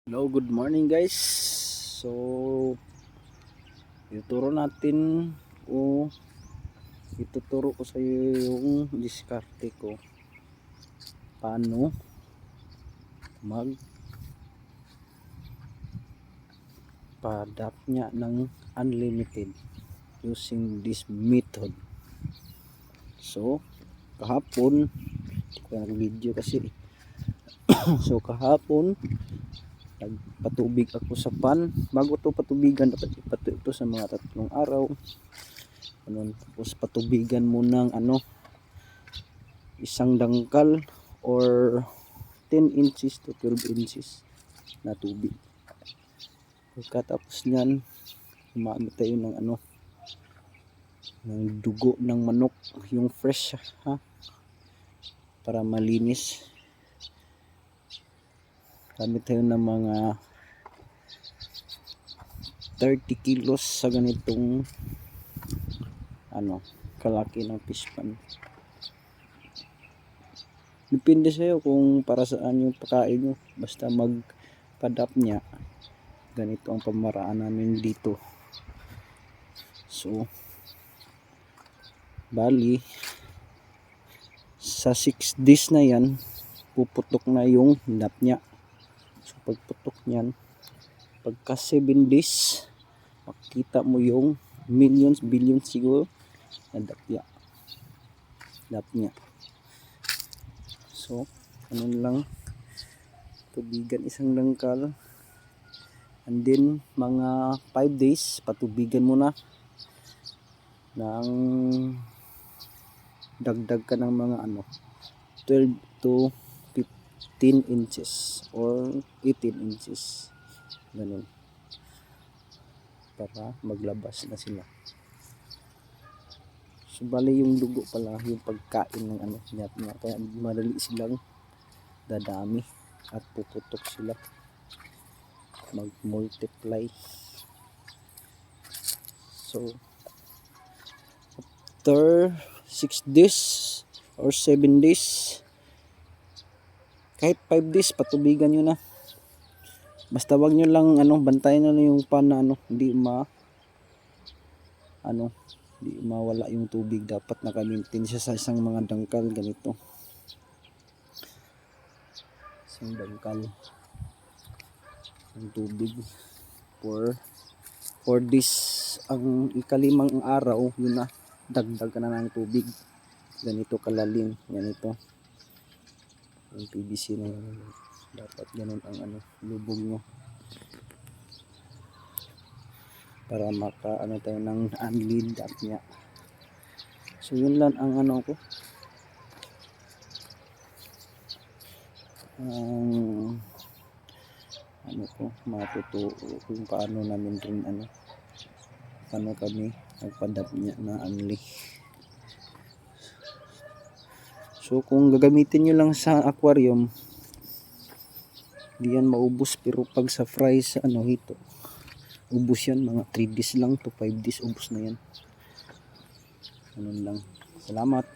Hello, good morning guys. So, ituturo ko sa iyo yung diskarte ko paano magpa-adapt niya ng unlimited using this method. So, kahapon hindi ko nag-video kasi so kahapon nagpatubig ako sa pan. Bago to patubigan, dapat ipatuyo ito sa mga 3 araw. Tapos patubigan mo ng isang dangkal or 10 inches to 12 inches na tubig. Pagkatapos nyan, gumamit tayo ng ng dugo ng manok, yung fresh para malinis. Gamit tayo ng mga 30 kilos sa ganitong kalaki ng fish pan. Depende sa iyo kung para saan yung pagkain nyo. Basta mag-adapt niya. Ganito ang pamaraan namin dito. So, bali sa 6 days na yan, puputok na yung nap niya. So, pagputok niyan, pagka 7 days, makikita mo yung millions, billions siguro na nap niya. So, lang, tubigan isang dangkal, and then mga 5 days patubigan mo na ng dagdag ka ng mga 12 to 15 inches or 18 inches, ganun, para maglabas na sila. So, bali yung dugo pala yung pagkain ng niya, kaya madali silang dadami at puputok sila, mag-multiply. So, after 6 days or 7 days, kahit 5 days, patubigan nyo na. Basta wag nyo lang bantayan na yung pan na hindi mawala yung tubig. Dapat naka-maintain siya sa isang mga dangkal ganito. Isang dangkal ng tubig for 4 days. Ang ika-5 araw, yun na, dagdag ka na ng tubig. Ganito kalalim, ganito. Yung PVC na yun. Dapat ganun ang lubog nyo. Para maka tayo ng unlead up niya. So, yun lang ang ko. Matuto kung paano namin rin paano kami nagpadap niya na unli. So, kung gagamitin nyo lang sa aquarium, di yan maubos. Pero pag sa fry sa hito, ubos yan. Mga 3 days lang to 5 days, ubos na yan. Ganun lang. Salamat.